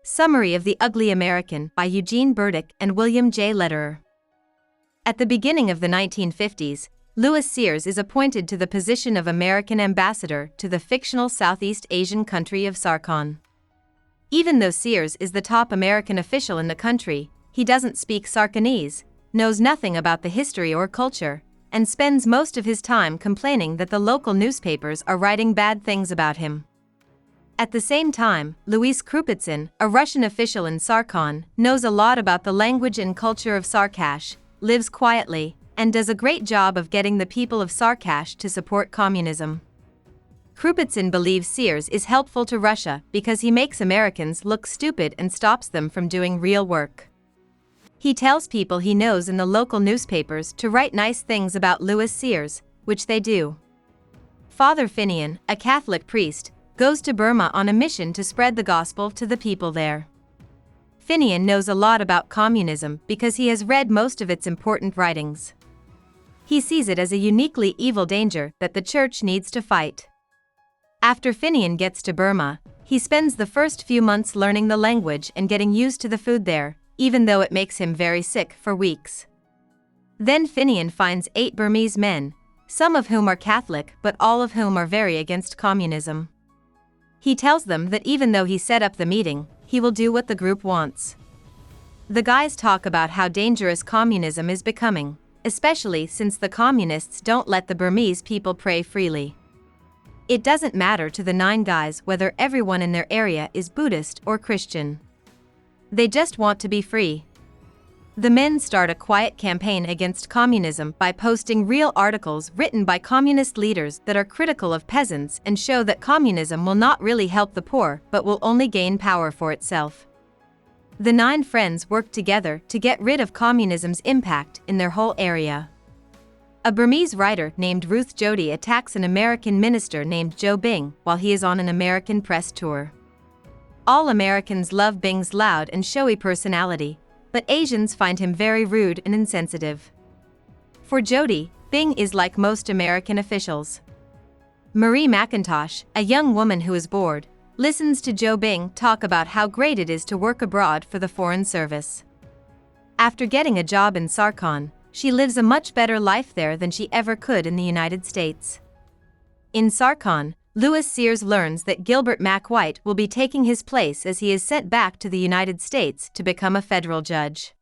Summary of The Ugly American by Eugene Burdick and William J. Lederer. At the beginning of the 1950s, Louis Sears is appointed to the position of American ambassador to the fictional Southeast Asian country of Sarkhan. Even though Sears is the top American official in the country, he doesn't speak Sarkhanese, knows nothing about the history or culture, and spends most of his time complaining that the local newspapers are writing bad things about him. At the same time, Louis Krupitsyn, a Russian official in Sarkhan, knows a lot about the language and culture of Sarkash, lives quietly, and does a great job of getting the people of Sarkash to support communism. Krupitsyn believes Sears is helpful to Russia because he makes Americans look stupid and stops them from doing real work. He tells people he knows in the local newspapers to write nice things about Louis Sears, which they do. Father Finian, a Catholic priest, goes to Burma on a mission to spread the gospel to the people there. Finian knows a lot about communism because he has read most of its important writings. He sees it as a uniquely evil danger that the church needs to fight. After Finian gets to Burma, he spends the first few months learning the language and getting used to the food there, even though it makes him very sick for weeks. Then Finian finds 8 Burmese men, some of whom are Catholic but all of whom are very against communism. He tells them that even though he set up the meeting, he will do what the group wants. The guys talk about how dangerous communism is becoming, especially since the communists don't let the Burmese people pray freely. It doesn't matter to the 9 guys whether everyone in their area is Buddhist or Christian. They just want to be free. The men start a quiet campaign against communism by posting real articles written by communist leaders that are critical of peasants and show that communism will not really help the poor but will only gain power for itself. The 9 friends work together to get rid of communism's impact in their whole area. A Burmese writer named Ruth Jody attacks an American minister named Joe Bing while he is on an American press tour. All Americans love Bing's loud and showy personality, but Asians find him very rude and insensitive. For Jody, Bing is like most American officials. Marie McIntosh, a young woman who is bored, listens to Joe Bing talk about how great it is to work abroad for the Foreign Service. After getting a job in Sarkhan, she lives a much better life there than she ever could in the United States. In Sarkhan, Louis Sears learns that Gilbert McWhite will be taking his place as he is sent back to the United States to become a federal judge.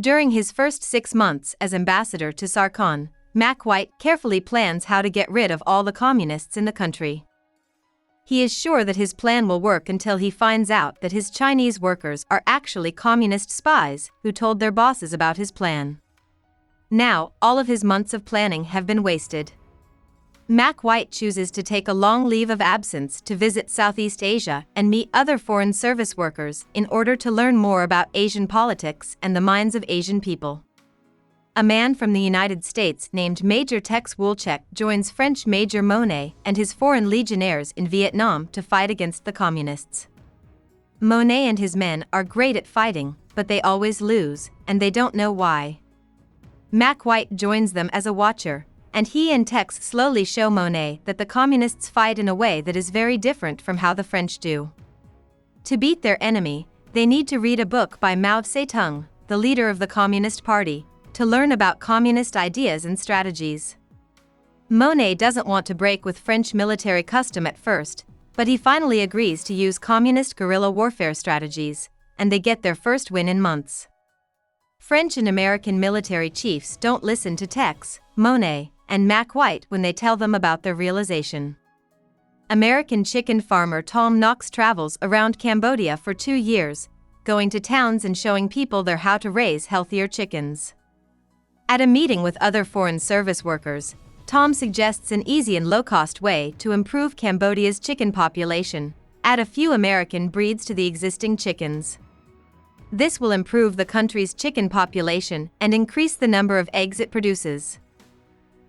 During his first 6 months as ambassador to Sarkhan, McWhite carefully plans how to get rid of all the communists in the country. He is sure that his plan will work until he finds out that his Chinese workers are actually communist spies who told their bosses about his plan. Now, all of his months of planning have been wasted. McWhite chooses to take a long leave of absence to visit Southeast Asia and meet other Foreign Service workers in order to learn more about Asian politics and the minds of Asian people. A man from the United States named Major Tex Woolcheck joins French Major Monet and his foreign legionnaires in Vietnam to fight against the communists. Monet and his men are great at fighting, but they always lose, and they don't know why. McWhite joins them as a watcher, and he and Tex slowly show Monet that the communists fight in a way that is very different from how the French do. To beat their enemy, they need to read a book by Mao Zedong, the leader of the Communist Party, to learn about communist ideas and strategies. Monet doesn't want to break with French military custom at first, but he finally agrees to use communist guerrilla warfare strategies, and they get their first win in months. French and American military chiefs don't listen to Tex, Monet, and McWhite when they tell them about their realization. American chicken farmer Tom Knox travels around Cambodia for 2 years, going to towns and showing people there how to raise healthier chickens. At a meeting with other Foreign Service workers, Tom suggests an easy and low-cost way to improve Cambodia's chicken population: add a few American breeds to the existing chickens. This will improve the country's chicken population and increase the number of eggs it produces.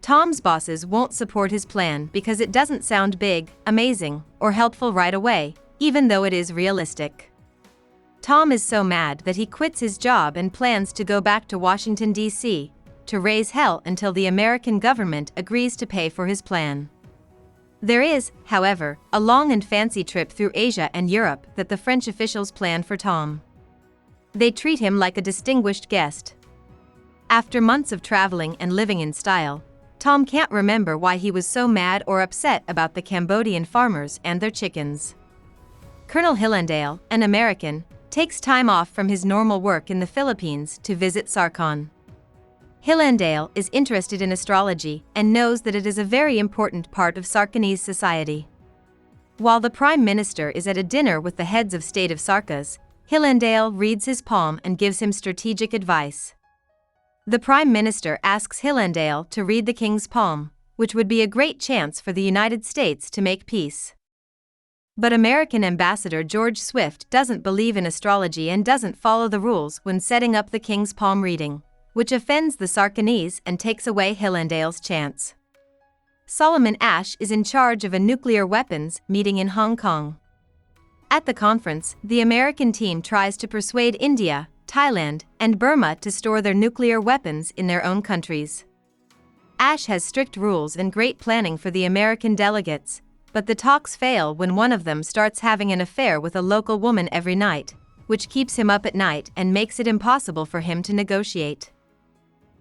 Tom's bosses won't support his plan because it doesn't sound big, amazing, or helpful right away, even though it is realistic. Tom is so mad that he quits his job and plans to go back to Washington, D.C., to raise hell until the American government agrees to pay for his plan. There is, however, a long and fancy trip through Asia and Europe that the French officials plan for Tom. They treat him like a distinguished guest. After months of traveling and living in style, Tom can't remember why he was so mad or upset about the Cambodian farmers and their chickens. Colonel Hillandale, an American, takes time off from his normal work in the Philippines to visit Sarkhan. Hillandale is interested in astrology and knows that it is a very important part of Sarkhanese society. While the Prime Minister is at a dinner with the heads of state of Sarkas, Hillandale reads his palm and gives him strategic advice. The Prime Minister asks Hillandale to read the King's palm, which would be a great chance for the United States to make peace. But American Ambassador George Swift doesn't believe in astrology and doesn't follow the rules when setting up the King's palm reading, which offends the Sarkhanese and takes away Hillandale's chance. Solomon Asch is in charge of a nuclear weapons meeting in Hong Kong. At the conference, the American team tries to persuade India, Thailand, and Burma to store their nuclear weapons in their own countries. Asch has strict rules and great planning for the American delegates, but the talks fail when one of them starts having an affair with a local woman every night, which keeps him up at night and makes it impossible for him to negotiate.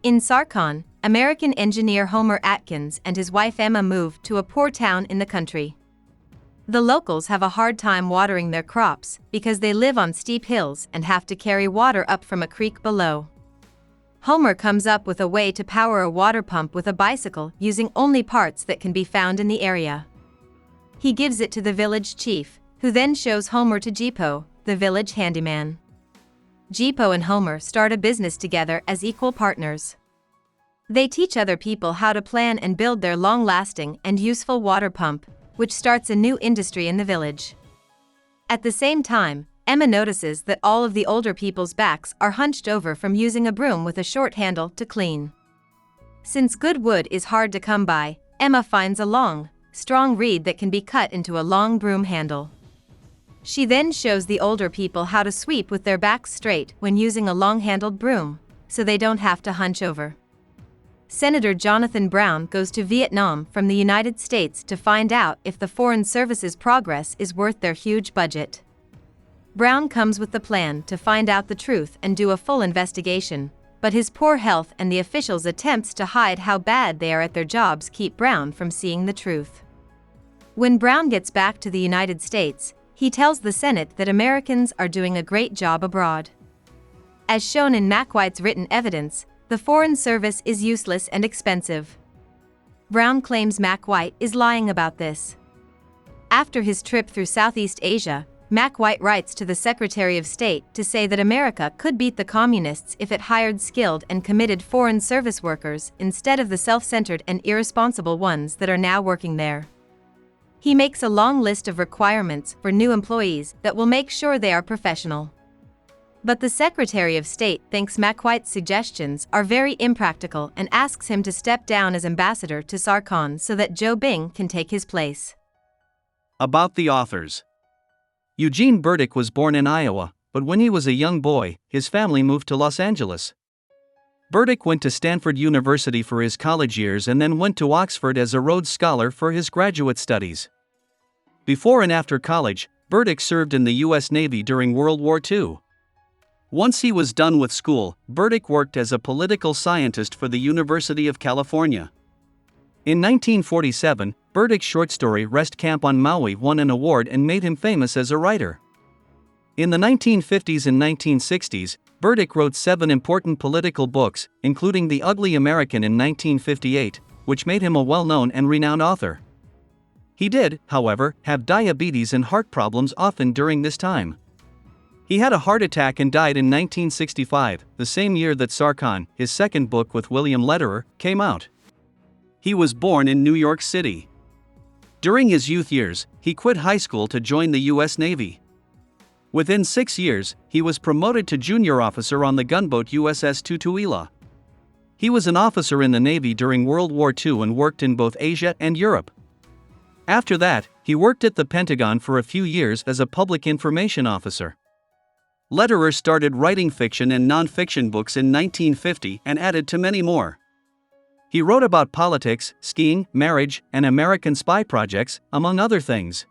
In Sarkhan, American engineer Homer Atkins and his wife Emma move to a poor town in the country. The locals have a hard time watering their crops because they live on steep hills and have to carry water up from a creek below. Homer comes up with a way to power a water pump with a bicycle using only parts that can be found in the area. He gives it to the village chief, who then shows Homer to Jipo, the village handyman. Jipo and Homer start a business together as equal partners. They teach other people how to plan and build their long-lasting and useful water pump, which starts a new industry in the village. At the same time, Emma notices that all of the older people's backs are hunched over from using a broom with a short handle to clean. Since good wood is hard to come by, Emma finds a long, strong reed that can be cut into a long broom handle. She then shows the older people how to sweep with their backs straight when using a long-handled broom, so they don't have to hunch over. Senator Jonathan Brown goes to Vietnam from the United States to find out if the Foreign Service's progress is worth their huge budget. Brown comes with the plan to find out the truth and do a full investigation, but his poor health and the officials' attempts to hide how bad they are at their jobs keep Brown from seeing the truth. When Brown gets back to the United States, he tells the Senate that Americans are doing a great job abroad. As shown in McWhite's written evidence, the Foreign Service is useless and expensive. Brown claims McWhite is lying about this. After his trip through Southeast Asia, McWhite writes to the Secretary of State to say that America could beat the communists if it hired skilled and committed Foreign Service workers instead of the self-centered and irresponsible ones that are now working there. He makes a long list of requirements for new employees that will make sure they are professional. But the Secretary of State thinks McWhite's suggestions are very impractical and asks him to step down as ambassador to Sarkhan so that Joe Bing can take his place. About the authors. Eugene Burdick was born in Iowa, but when he was a young boy, his family moved to Los Angeles. Burdick went to Stanford University for his college years and then went to Oxford as a Rhodes Scholar for his graduate studies. Before and after college, Burdick served in the U.S. Navy during World War II. Once he was done with school, Burdick worked as a political scientist for the University of California. In 1947, Burdick's short story Rest Camp on Maui won an award and made him famous as a writer. In the 1950s and 1960s, Burdick wrote 7 important political books, including The Ugly American in 1958, which made him a well-known and renowned author. He did, however, have diabetes and heart problems often during this time. He had a heart attack and died in 1965, the same year that Sarkhan, his second book with William Lederer, came out. He was born in New York City. During his youth years, he quit high school to join the U.S. Navy. Within 6 years, he was promoted to junior officer on the gunboat USS Tutuila. He was an officer in the Navy during World War II and worked in both Asia and Europe. After that, he worked at the Pentagon for a few years as a public information officer. Lederer started writing fiction and non-fiction books in 1950 and added to many more. He wrote about politics, skiing, marriage, and American spy projects, among other things.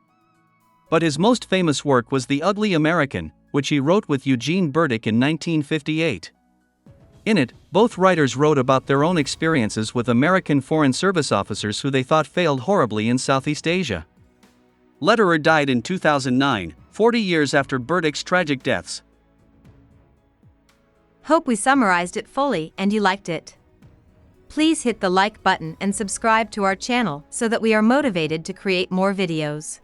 But his most famous work was The Ugly American, which he wrote with Eugene Burdick in 1958. In it, both writers wrote about their own experiences with American Foreign Service officers who they thought failed horribly in Southeast Asia. Lederer died in 2009, 40 years after Burdick's tragic deaths. Hope we summarized it fully and you liked it. Please hit the like button and subscribe to our channel so that we are motivated to create more videos.